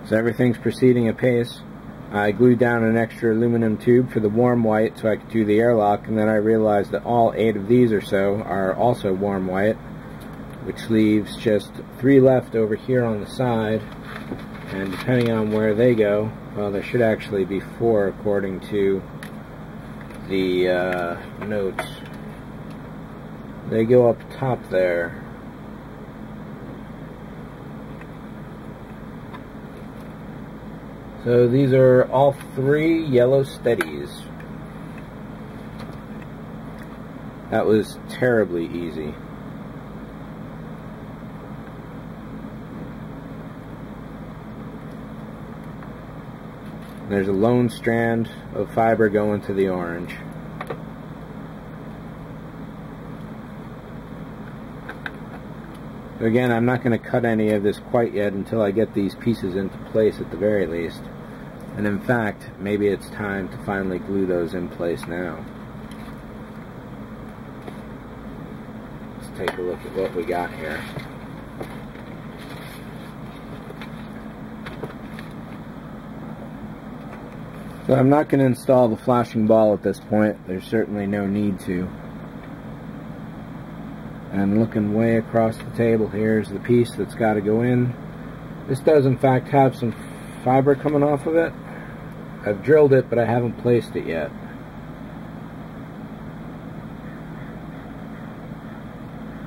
So everything's proceeding apace. I glued down an extra aluminum tube for the warm white so I could do the airlock, and then I realized that all 8 of these or so are also warm white, which leaves just 3 left over here on the side, and depending on where they go, well, there should actually be 4 according to the notes. They go up top there. So these are all 3 yellow steadies. That was terribly easy. There's a lone strand of fiber going to the orange. Again, I'm not going to cut any of this quite yet until I get these pieces into place at the very least. And in fact, maybe it's time to finally glue those in place now. Let's take a look at what we got here. So I'm not going to install the flashing ball at this point. There's certainly no need to. And looking way across the table, here's the piece that's got to go in. This does in fact have some fiber coming off of it. I've drilled it, but I haven't placed it yet.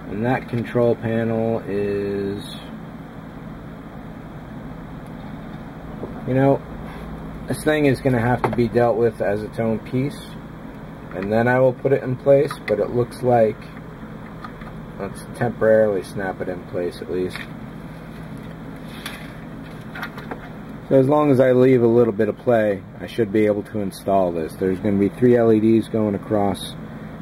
And that control panel is, you know, this thing is going to have to be dealt with as its own piece, and then I will put it in place, but it looks like, let's temporarily snap it in place at least. So as long as I leave a little bit of play, I should be able to install this. There's going to be 3 LEDs going across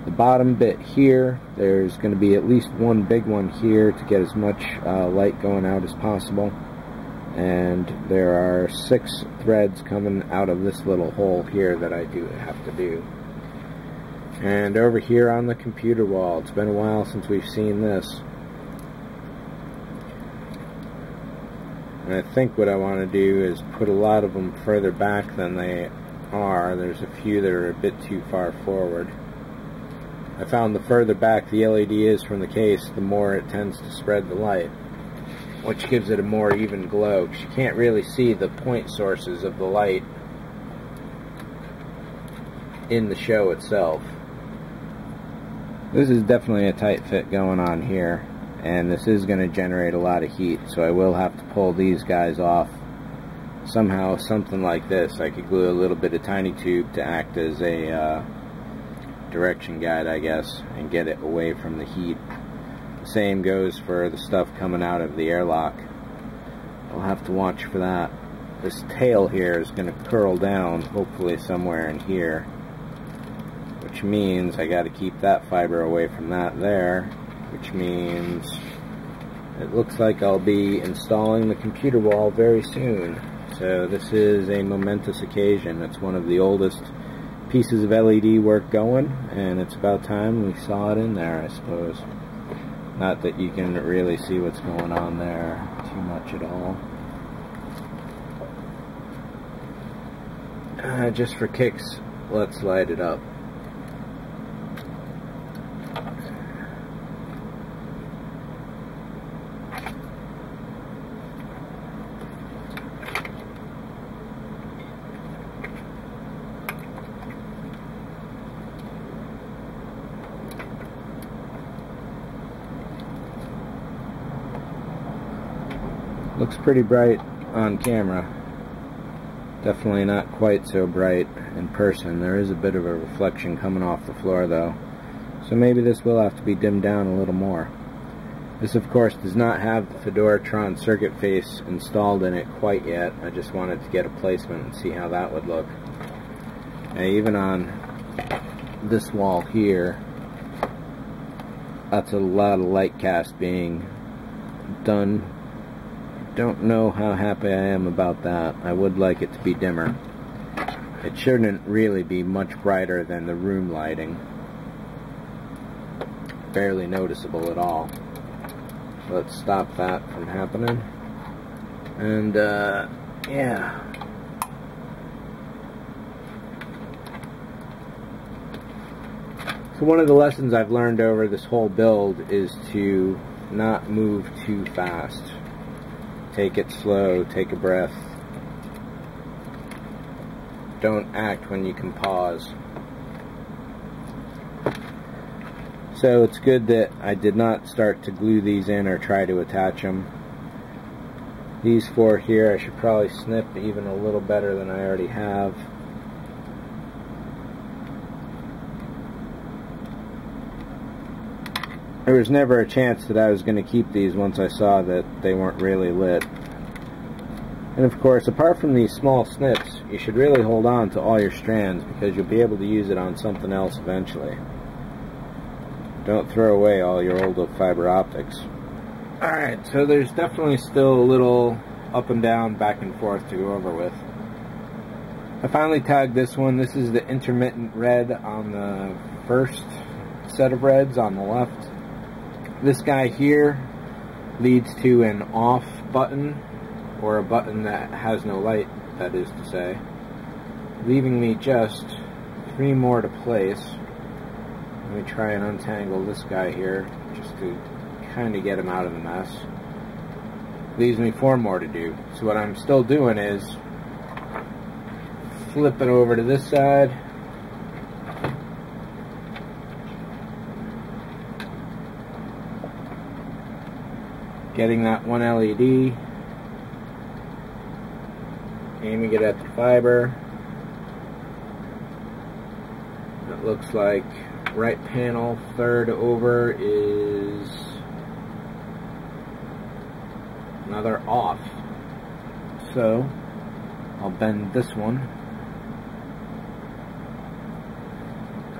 the bottom bit here. There's going to be at least 1 big one here to get as much light going out as possible. And there are 6 threads coming out of this little hole here that I do have to do. And over here on the computer wall, it's been a while since we've seen this. And I think what I want to do is put a lot of them further back than they are. There's a few that are a bit too far forward. I found the further back the LED is from the case, the more it tends to spread the light, which gives it a more even glow, because you can't really see the point sources of the light in the show itself. This is definitely a tight fit going on here, and this is going to generate a lot of heat, so I will have to pull these guys off. Somehow, something like this, I could glue a little bit of tiny tube to act as a direction guide, I guess, and get it away from the heat. The same goes for the stuff coming out of the airlock. I'll have to watch for that. This tail here is going to curl down, hopefully somewhere in here, which means I got to keep that fiber away from that there, which means it looks like I'll be installing the computer wall very soon. So this is a momentous occasion. It's one of the oldest pieces of LED work going, and it's about time we saw it in there, I suppose. Not that you can really see what's going on there too much at all. Just for kicks, let's light it up. Looks pretty bright on camera. Definitely not quite so bright in person. There is a bit of a reflection coming off the floor though, so maybe this will have to be dimmed down a little more. This of course does not have the Fedoratron circuit face installed in it quite yet. I just wanted to get a placement and see how that would look. Now, even on this wall here, that's a lot of light cast being done. Don't know how happy I am about that. I would like it to be dimmer. It shouldn't really be much brighter than the room lighting. Barely noticeable at all. Let's stop that from happening. And yeah. So one of the lessons I've learned over this whole build is to not move too fast. Take it slow, take a breath. Don't act when you can pause. So it's good that I did not start to glue these in or try to attach them. These four here I should probably snip even a little better than I already have. There was never a chance that I was going to keep these once I saw that they weren't really lit. And of course, apart from these small snips, you should really hold on to all your strands because you'll be able to use it on something else eventually. Don't throw away all your old fiber optics. Alright, so there's definitely still a little up and down, back and forth to go over with. I finally tagged this one. This is the intermittent red on the first set of reds on the left. This guy here leads to an off button, or a button that has no light, that is to say, leaving me just 3 more to place. Let me try and untangle this guy here, just to kind of get him out of the mess. Leaves me 4 more to do. So what I'm still doing is flipping over to this side, getting that one LED, aiming it at the fiber. It looks like right panel, third over, is another off. So I'll bend this one.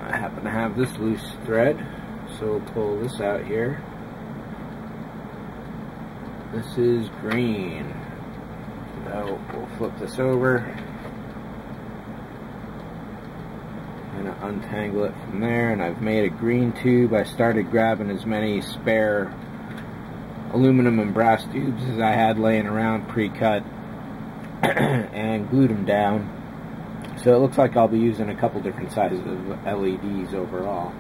I happen to have this loose thread, so we'll pull this out here. This is green. So we'll flip this over and untangle it from there, and I've made a green tube. I started grabbing as many spare aluminum and brass tubes as I had laying around pre-cut and glued them down. So it looks like I'll be using a couple different sizes of LEDs overall.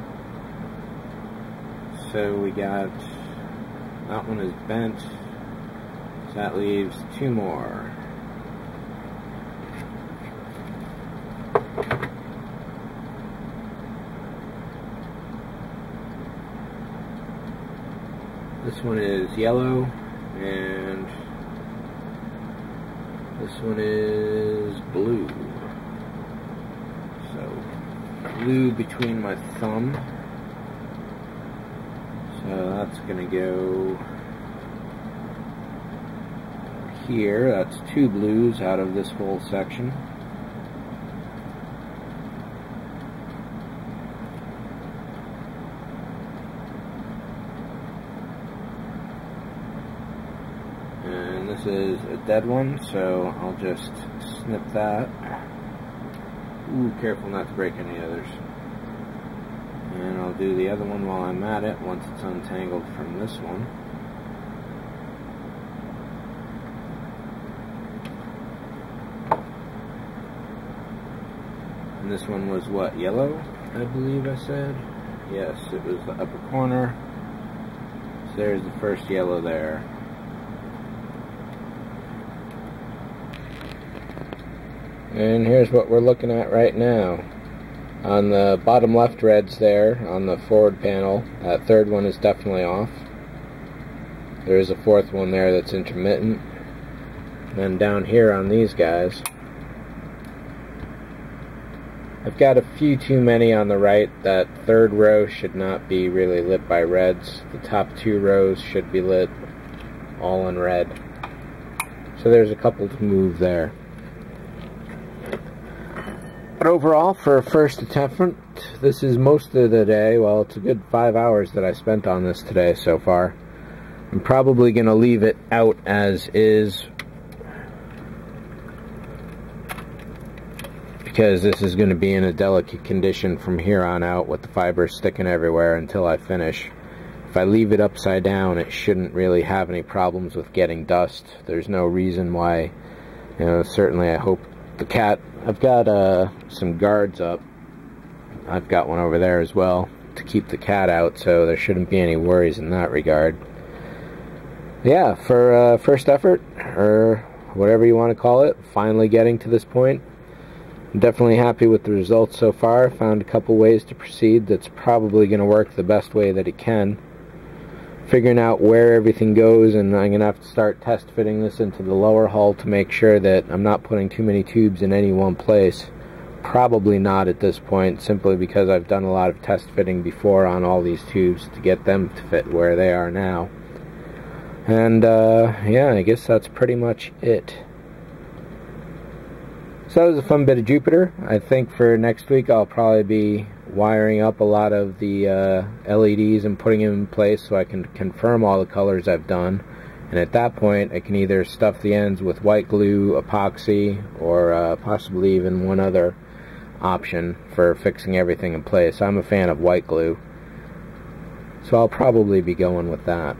So we got, that one is bent, so that leaves 2 more. This one is yellow, and this one is blue. So, blue between my thumb. So that's going to go here. That's 2 blues out of this whole section. And this is a dead one, so I'll just snip that. Ooh, careful not to break any others. And I'll do the other one while I'm at it, once it's untangled from this one. And this one was what, yellow, I believe I said? Yes, it was the upper corner. So there's the first yellow there. And here's what we're looking at right now. On the bottom left reds there, on the forward panel, that third one is definitely off. There is a 4th one there that's intermittent. And then down here on these guys, I've got a few too many on the right. That 3rd row should not be really lit by reds. The top 2 rows should be lit all in red. So there's a couple to move there. But overall, for a first attempt, this is most of the day. Well, it's a good 5 hours that I spent on this today so far. I'm probably going to leave it out as is, because this is going to be in a delicate condition from here on out with the fibers sticking everywhere until I finish. If I leave it upside down, it shouldn't really have any problems with getting dust. There's no reason why You know, certainly I hope the cat, I've got some guards up. I've got one over there as well to keep the cat out, so there shouldn't be any worries in that regard. Yeah, for first effort, or whatever you want to call it, finally getting to this point, I'm definitely happy with the results so far. Found a couple ways to proceed that's probably going to work the best way that it can. Figuring out where everything goes, and I'm going to have to start test fitting this into the lower hull to make sure that I'm not putting too many tubes in any one place. Probably not at this point, simply because I've done a lot of test fitting before on all these tubes to get them to fit where they are now. And yeah, I guess that's pretty much it. So that was a fun bit of Jupiter. I think for next week I'll probably be wiring up a lot of the LEDs and putting them in place so I can confirm all the colors I've done. And at that point I can either stuff the ends with white glue, epoxy, or possibly even one other option for fixing everything in place. I'm a fan of white glue, so I'll probably be going with that.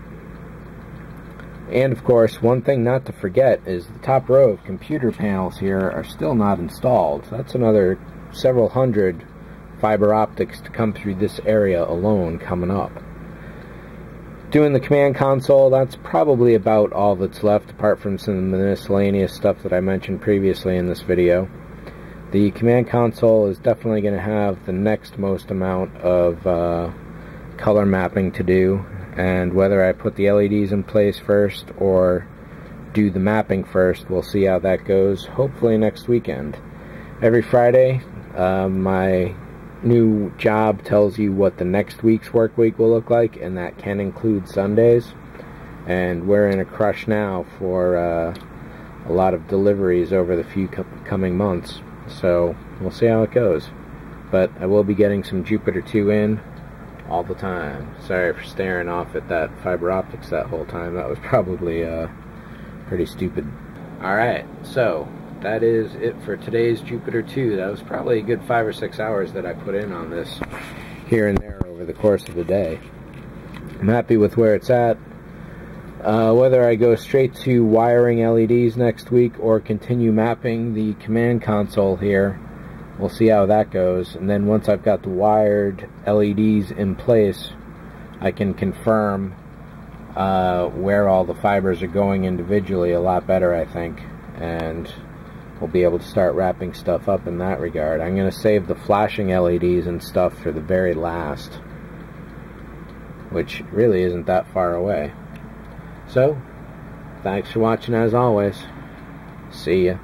And of course, one thing not to forget is the top row of computer panels here are still not installed. That's another several hundred fiber optics to come through this area alone coming up. Doing the command console, that's probably about all that's left, apart from some miscellaneous stuff that I mentioned previously in this video. The command console is definitely going to have the next most amount of color mapping to do, and whether I put the LEDs in place first or do the mapping first, we'll see how that goes, hopefully next weekend. Every Friday, my new job tells you what the next week's work week will look like, and that can include Sundays. And we're in a crush now for a lot of deliveries over the few coming months. So we'll see how it goes. But I will be getting some Jupiter 2 in all the time. Sorry for staring off at that fiber optics that whole time. That was probably pretty stupid. Alright, so that is it for today's Jupiter 2. That was probably a good 5 or 6 hours that I put in on this here and there over the course of the day. I'm happy with where it's at. Whether I go straight to wiring LEDs next week or continue mapping the command console here, we'll see how that goes. And then once I've got the wired LEDs in place, I can confirm where all the fibers are going individually a lot better, I think. And we'll be able to start wrapping stuff up in that regard. I'm going to save the flashing LEDs and stuff for the very last, which really isn't that far away. So, thanks for watching as always. See ya.